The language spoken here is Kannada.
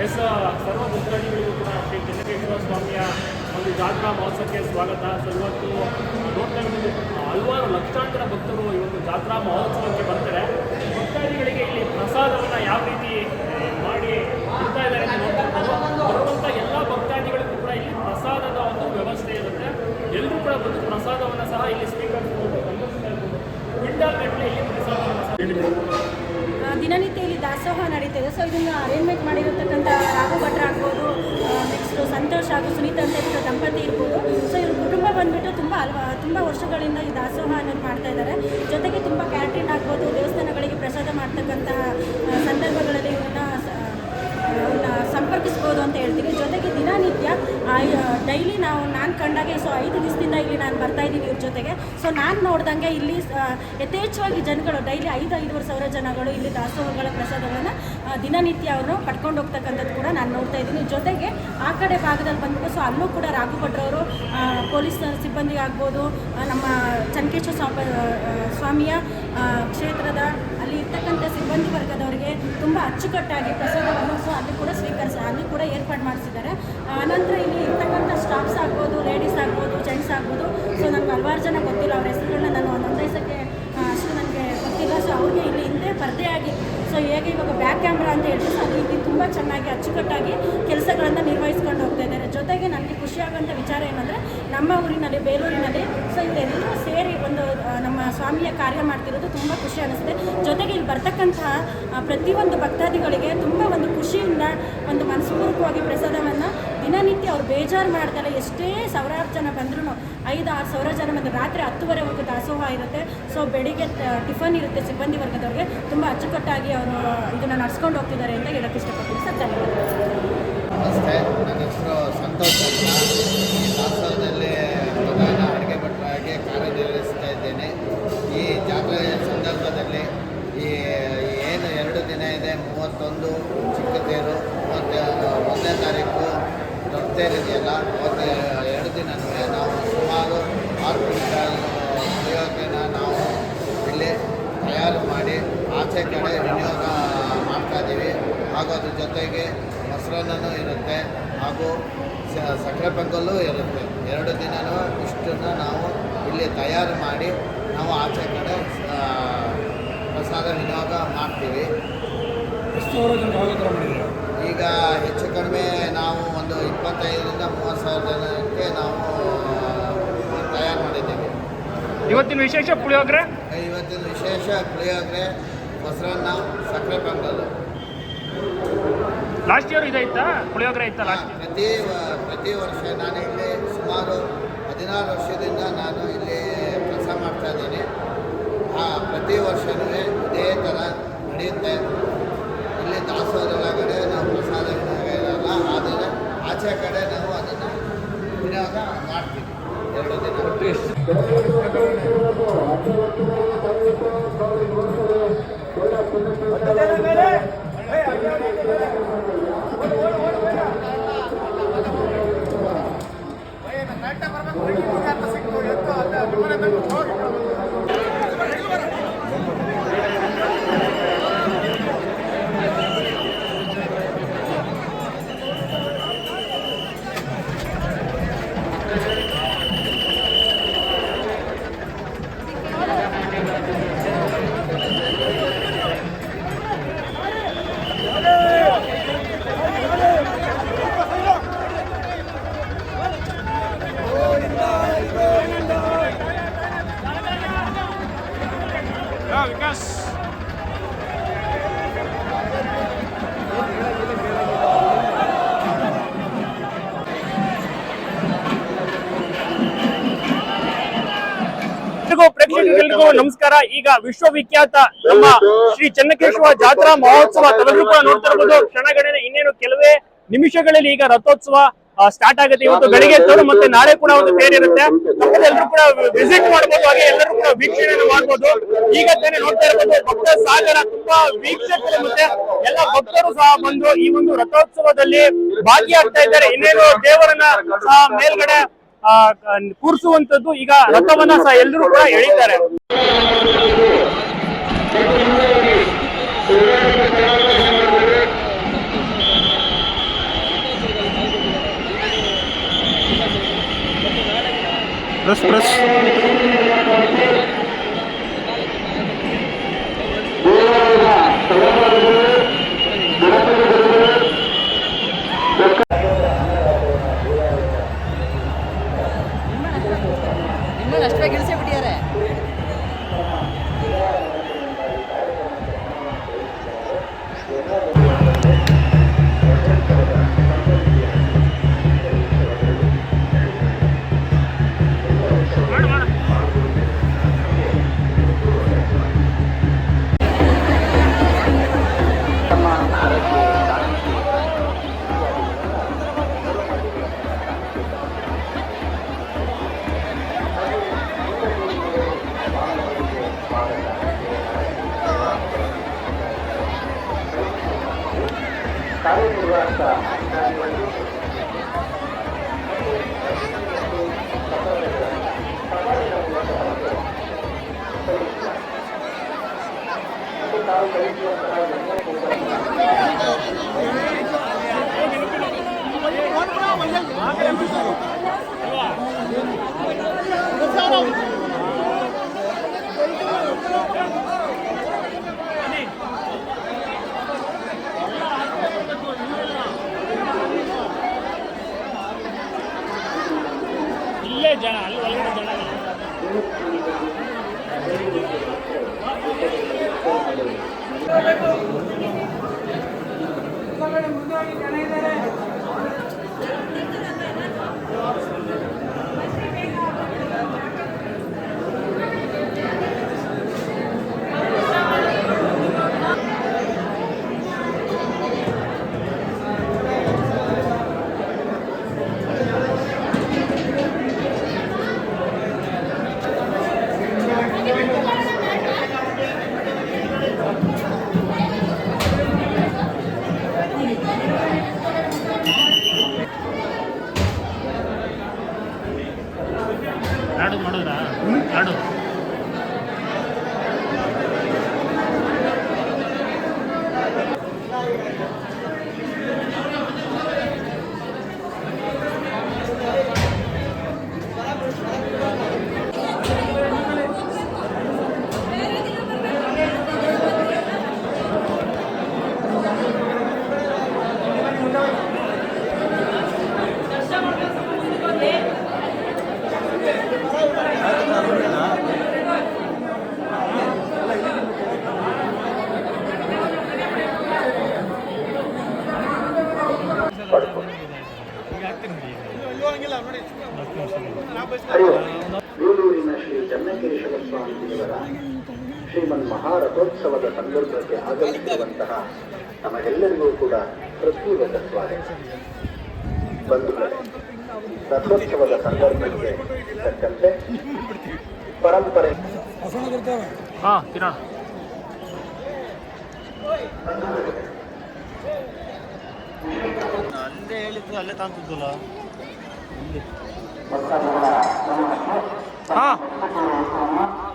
ಎಸ್ ಸರ್ವ ಭಕ್ತಾದಿಗಳಿಗೂ ಕೂಡ ಶ್ರೀ ಚೆನ್ನಕೇಶ್ವರ ಸ್ವಾಮಿಯ ಒಂದು ಜಾತ್ರಾ ಮಹೋತ್ಸವಕ್ಕೆ ಸ್ವಾಗತ. ಸೊ ಇವತ್ತು ನೋಡ್ತಾ ಇದ್ದೀವಿ ಹಲವಾರು ಲಕ್ಷಾಂತರ ಭಕ್ತರು ಇವತ್ತು ಜಾತ್ರಾ ಮಹೋತ್ಸವಕ್ಕೆ ಬರ್ತಾರೆ. ಭಕ್ತಾದಿಗಳಿಗೆ ಇಲ್ಲಿ ಪ್ರಸಾದವನ್ನು ಯಾವ ರೀತಿ ಮಾಡಿ ಕೊಡ್ತಾ ಇದ್ದಾರೆ ಅಂತ ನೋಡ್ತಾ ಇರ್ಬೋದು. ಬರುವಂಥ ಎಲ್ಲ ಭಕ್ತಾದಿಗಳಿಗೂ ಕೂಡ ಇಲ್ಲಿ ಪ್ರಸಾದದ ಒಂದು ವ್ಯವಸ್ಥೆ ಇರುತ್ತೆ. ಎಲ್ಲರೂ ಕೂಡ ಬಂದು ಪ್ರಸಾದವನ್ನು ಸಹ ಇಲ್ಲಿ ಸ್ವೀಕರಿಸಬಹುದು. ಕ್ವಿಂಟಾಲ್ ಗಟ್ಟಲೆ ಇಲ್ಲಿ ಪ್ರಸಾದವನ್ನು ಸಹ ದಿನನಿತ್ಯ ಇಲ್ಲಿ ದಾಸೋಹ ನಡೀತಿದೆ. ಸೊ ಇದನ್ನು ಅರೇಂಜ್ಮೆಂಟ್ ಮಾಡಿರತಕ್ಕಂಥ ರಾಘು ಭಟ್ರ ಆಗ್ಬೋದು, ನೆಕ್ಸ್ಟು ಸಂತೋಷ್ ಹಾಗೂ ಸುನೀತಾ ಅಂತ ದಂಪತಿ ಇರ್ಬೋದು. ಸೊ ಇವ್ರ ಕುಟುಂಬ ಬಂದುಬಿಟ್ಟು ತುಂಬ ವರ್ಷಗಳಿಂದ ಈ ದಾಸೋಹ ಅನ್ನೋದು ಮಾಡ್ತಾ ಇದ್ದಾರೆ. ಜೊತೆಗೆ ತುಂಬ ಕ್ಯಾಟ್ರಿಂಗ್ ಆಗ್ಬೋದು, ದೇವಸ್ಥಾನಗಳಿಗೆ ಪ್ರಸಾದ ಮಾಡ್ತಕ್ಕಂತಹ ಸಂದರ್ಭಗಳಲ್ಲಿ ಇವ್ರನ್ನ ಸಂಪರ್ಕಿಸ್ಬೋದು ಅಂತ ಹೇಳ್ತೀನಿ. ಜೊತೆಗೆ ದಿನನಿತ್ಯ ಡೈಲಿ ನಾನು ಕಂಡಾಗೆ 5 ದಿವಸದಿಂದ ಇಲ್ಲಿ ನಾನು ಬರ್ತಾಯಿದ್ದೀನಿ ಇವ್ರ ಜೊತೆಗೆ. ಸೊ ನಾನು ನೋಡ್ದಂಗೆ ಇಲ್ಲಿ ಯಥೇಚ್ಛವಾಗಿ ಜನಗಳು ಡೈಲಿ 5-5.5 ಸಾವಿರ ಜನಗಳು ಇಲ್ಲಿ ದಾಸೋಹಗಳ ಪ್ರಸಾದಗಳನ್ನು ದಿನನಿತ್ಯ ಅವರು ಪಡ್ಕೊಂಡು ಹೋಗ್ತಕ್ಕಂಥದ್ದು ಕೂಡ ನಾನು ನೋಡ್ತಾ ಇದ್ದೀನಿ. ಜೊತೆಗೆ ಆ ಕಡೆ ಭಾಗದಲ್ಲಿ ಬಂದ್ಬಿಟ್ಟು ಸೊ ಅಲ್ಲೂ ಕೂಡ ರಾಘು ಭಟ್ರವರು ಪೊಲೀಸ್ ಸಿಬ್ಬಂದಿ ಆಗ್ಬೋದು, ನಮ್ಮ ಚೆನ್ನಕೇಶ್ವರ ಸ್ವಾಮಿಯ ಕ್ಷೇತ್ರದ ಅಲ್ಲಿ ಇರ್ತಕ್ಕಂಥ ಸಿಬ್ಬಂದಿ ವರ್ಗದವರಿಗೆ ತುಂಬ ಅಚ್ಚುಕಟ್ಟಾಗಿ ಪ್ರಸಾದವನ್ನು ಸೊ ಅಲ್ಲಿ ಕೂಡ ಏರ್ಪಾಡು ಮಾಡಿಸಿದ್ದಾರೆ. ಅನಂತರ ಇಲ್ಲಿ ಇರ್ತಕ್ಕಂಥ ಸ್ಟಾಫ್ಸ್ ಆಗ್ಬೋದು, ಲೇಡೀಸ್ ಆಗ್ಬೋದು, ಜೆಂಟ್ಸ್ ಆಗ್ಬೋದು. ಸೊ ನನಗೆ ಹಲವಾರು ಜನ ಗೊತ್ತಿಲ್ಲ, ಅವ್ರ ಹೆಸರುಗಳನ್ನ ನಾನು ನೋಂದಾಯಿಸೋಕ್ಕೆ ಅಷ್ಟು ನನಗೆ ಗೊತ್ತಿಲ್ಲ. ಸೊ ಅವ್ರಿಗೆ ಇಲ್ಲಿ ಹಿಂದೆ ಪರದೆಯಾಗಿ ಸೊ ಹೇಗೆ ಇವಾಗ ಬ್ಯಾಕ್ ಕ್ಯಾಮ್ರಾ ಅಂತ ಹೇಳ್ತೀವಿ, ಸೊ ಅದು ತುಂಬ ಚೆನ್ನಾಗಿ ಅಚ್ಚುಕಟ್ಟಾಗಿ ಕೆಲಸಗಳನ್ನು ನಿರ್ವಹಿಸ್ಕೊಂಡು ಹೋಗ್ತಾ ಇದ್ದಾರೆ. ಜೊತೆಗೆ ನನಗೆ ಖುಷಿಯಾಗುವಂಥ ವಿಚಾರ ಏನಂದರೆ ನಮ್ಮ ಊರಿನಲ್ಲಿ ಬೇಲೂರಿನಲ್ಲಿ ಸೊ ಇವರೆಲ್ಲರೂ ಸೇರಿ ಒಂದು ನಮ್ಮ ಸ್ವಾಮಿಯ ಕಾರ್ಯ ಮಾಡ್ತಿರೋದು ತುಂಬ ಖುಷಿ ಅನ್ನಿಸುತ್ತೆ. ಜೊತೆಗೆ ಇಲ್ಲಿ ಬರ್ತಕ್ಕಂತಹ ಪ್ರತಿಯೊಂದು ಭಕ್ತಾದಿಗಳಿಗೆ ತುಂಬ ಒಂದು ಖುಷಿಯಿಂದ ಒಂದು ಮನಸ್ಪೂರ್ವಕವಾಗಿ ಪ್ರಸಾದವನ್ನು ದಿನನಿತ್ಯ ಅವ್ರು ಬೇಜಾರು ಮಾಡ್ತಾರೆ. ಎಷ್ಟೇ ಸಾವಿರಾರು ಜನ ಬಂದ್ರೂ 5-6 ಸಾವಿರ ಜನ ಬಂದು ರಾತ್ರಿ 10:30ವರೆಗೂ ದಾಸೋಹ ಇರುತ್ತೆ. ಸೊ ಬೆಳಿಗ್ಗೆ ಟಿಫನ್ ಇರುತ್ತೆ. ಸಿಬ್ಬಂದಿ ವರ್ಗದವ್ರಿಗೆ ತುಂಬ ಅಚ್ಚುಕಟ್ಟಾಗಿ ಅವರು ಇದನ್ನು ನಡ್ಸ್ಕೊಂಡು ಹೋಗ್ತಿದ್ದಾರೆ ಅಂತ ಹೇಳಕ್ಕೆ ಇಷ್ಟಪಡ್ತೀನಿ ಸರ್. ಧನ್ಯವಾದ. ನಮಸ್ತೆ, ನನ್ನ ಹೆಸರು ಸಂತೋಷ್ ಅಂತ. ಈ ದಾಸೋಹದಲ್ಲಿ ಪ್ರಧಾನ ಅಡುಗೆ ಭಟ್ರಾಗಿ ಕಾರ್ಯನಿರ್ವಹಿಸ್ತಾ ಇದ್ದೇನೆ. ಈ ಜಾತ್ರೆ ಸಂದರ್ಭದಲ್ಲಿ ಈ ಏನು 2 ದಿನ ಇದೆ, 31 ಚಿಕ್ಕ ತೇರು, 1ನೇ ತಾರೀಕು ದೊಡ್ಡ ತೇರು ಇದೆಯಲ್ಲ, 2 ದಿನವೂ ನಾವು ಸುಮಾರು 6 ಕ್ವಿಂಟಾಲ್ ಪುಳಿಯೋಗರೆನ ನಾವು ಇಲ್ಲಿ ತಯಾರು ಮಾಡಿ ಆಚೆ ಕಡೆ ವಿನಿಯೋಗ ಮಾಡ್ತಾಯಿದ್ದೀವಿ. ಹಾಗೂ ಅದ್ರ ಜೊತೆಗೆ ಮೊಸರನ್ನೂ ಇರುತ್ತೆ ಹಾಗೂ ಸಕ್ಕರೆ ಪೊಂಗಲ್ಲೂ ಇರುತ್ತೆ. 2 ದಿನವೂ ಇಷ್ಟನ್ನು ನಾವು ಇಲ್ಲಿ ತಯಾರು ಮಾಡಿ ನಾವು ಆಚೆ ಕಡೆ ಪ್ರಸಾದ ವಿನಿಯೋಗ ಮಾಡ್ತೀವಿ. ಈಗ ಹೆಚ್ಚು ಕಡಿಮೆ ನಾವು ಒಂದು 25,000-30,000 ಜನಕ್ಕೆ ನಾವು ತಯಾರು ಮಾಡಿದ್ದೀವಿ. ಇವತ್ತಿನ ವಿಶೇಷ ಪುಳಿಯೋಗರೆ, ಮೊಸರನ್ನ, ಸಕ್ಕರೆ ಪೊಂಗಲ್ಲು. ಲಾಸ್ಟ್ ಇಯರ್ ಇದಾಯ್ತಾ ಪುಳಿಯೋಗರೆ ಇತ್ತಾ ಲಾಸ್ಟ್? ಪ್ರತಿ ವರ್ಷ ನಾನು ಇಲ್ಲಿ ಸುಮಾರು 16 ವರ್ಷದಿಂದ ನಾನು ಇಲ್ಲಿ ಕೆಲಸ ಮಾಡ್ತಾಯಿದ್ದೀನಿ. ಪ್ರತಿ ವರ್ಷವೂ ಇದೇ ಥರ ನಡೆಯುತ್ತೆ. ಇಲ್ಲಿ ದಾಸೋಹದೊಳಗಡೆ ನಾವು ಪ್ರಸಾದ ವಿನಿಯೋಗ ಇರಲ್ಲ, ಆದರೆ ಆಚೆ ಕಡೆ ನಾವು ಅದನ್ನು ವಿನಿಯೋಗ ಮಾಡ್ತೀವಿ 2 ದಿನ. ವಿಕಾಸ್ ಪ್ರೇಕ್ಷಕರಿಗೂ ನಮಸ್ಕಾರ. ಈಗ ವಿಶ್ವವಿಖ್ಯಾತ ನಮ್ಮ ಶ್ರೀ ಚೆನ್ನಕೇಶ್ವರ ಜಾತ್ರಾ ಮಹೋತ್ಸವ ತಾವೆಲ್ಲರೂ ಕೂಡ ನೋಡ್ತಾ ಇರಬಹುದು. ಕ್ಷಣಗಣನೆ ಇನ್ನೇನು ಕೆಲವೇ ನಿಮಿಷಗಳಲ್ಲಿ ಈಗ ರಥೋತ್ಸವ ಸ್ಟಾರ್ಟ್ ಆಗುತ್ತೆ. ಇವತ್ತು ಬೆಳಿಗ್ಗೆ ಎದ್ದು ಮತ್ತೆ ನಾಳೆ ಕೂಡ ಒಂದು ತೇರು ಇರುತ್ತೆ. ಎಲ್ಲರೂ ಕೂಡ ವಿಸಿಟ್ ಮಾಡಬಹುದು, ಹಾಗೆ ಎಲ್ಲರೂ ಕೂಡ ವೀಕ್ಷಣೆ ಮಾಡಬಹುದು. ಈಗ ತಾನೇ ನೋಡ್ತಾ ಇರಬಹುದು ಭಕ್ತ ಸಾಗರ, ತುಂಬಾ ವೀಕ್ಷಕರು ಮತ್ತೆ ಎಲ್ಲ ಭಕ್ತರು ಸಹ ಬಂದು ಈ ಒಂದು ರಥೋತ್ಸವದಲ್ಲಿ ಭಾಗಿಯಾಗ್ತಾ ಇದ್ದಾರೆ. ಇನ್ನೇನು ದೇವರನ್ನ ಸಹ ಮೇಲ್ಗಡೆ ಕೂರಿಸುವಂತದ್ದು, ಈಗ ರಥವನ್ನ ಸಹ ಎಲ್ಲರೂ ಕೂಡ ಎಳಿತಾರೆ. ಪ್ರೆಸ್ ನಿಮ್ಮನ್ನು ಅಷ್ಟೇ ಗಿಳಿಸೇ ಬಿಟ್ಟಿದ್ದಾರೆ. ಇಲ್ಲೇ ಜನ ಅಲ್ಲಿ ಒಳಗಡೆ ಜನ ಲಾಡು ಮಾಡಿದ್ರಾ ಲಾಡು ಬೇಲೂರಿನ ಶ್ರೀ ಚನ್ನಕೇಶವ ಸ್ವಾಮೀಜಿಯವರ ಶ್ರೀಮನ್ ಮಹಾರಥೋತ್ಸವದ ಸಂದರ್ಭಕ್ಕೆ ಆಗಮಿಸಿರುವಂತಹ ನಮಗೆಲ್ಲರಿಗೂ ಕೂಡ ಪ್ರತ್ಯೇಕ ಸ್ವಾಗತ. ಬಂಧುಗಳೇ, ರಥೋತ್ಸವದ ಸಂದರ್ಭಕ್ಕೆ ತಕ್ಕಂತೆ ಪರಂಪರೆ ಅಲ್ಲೇ ಹೇಳಿದ್ದು ಅಲ್ಲೇ ತಾಂತಿದ್ದಲ್ಲ ನಮ್ಮ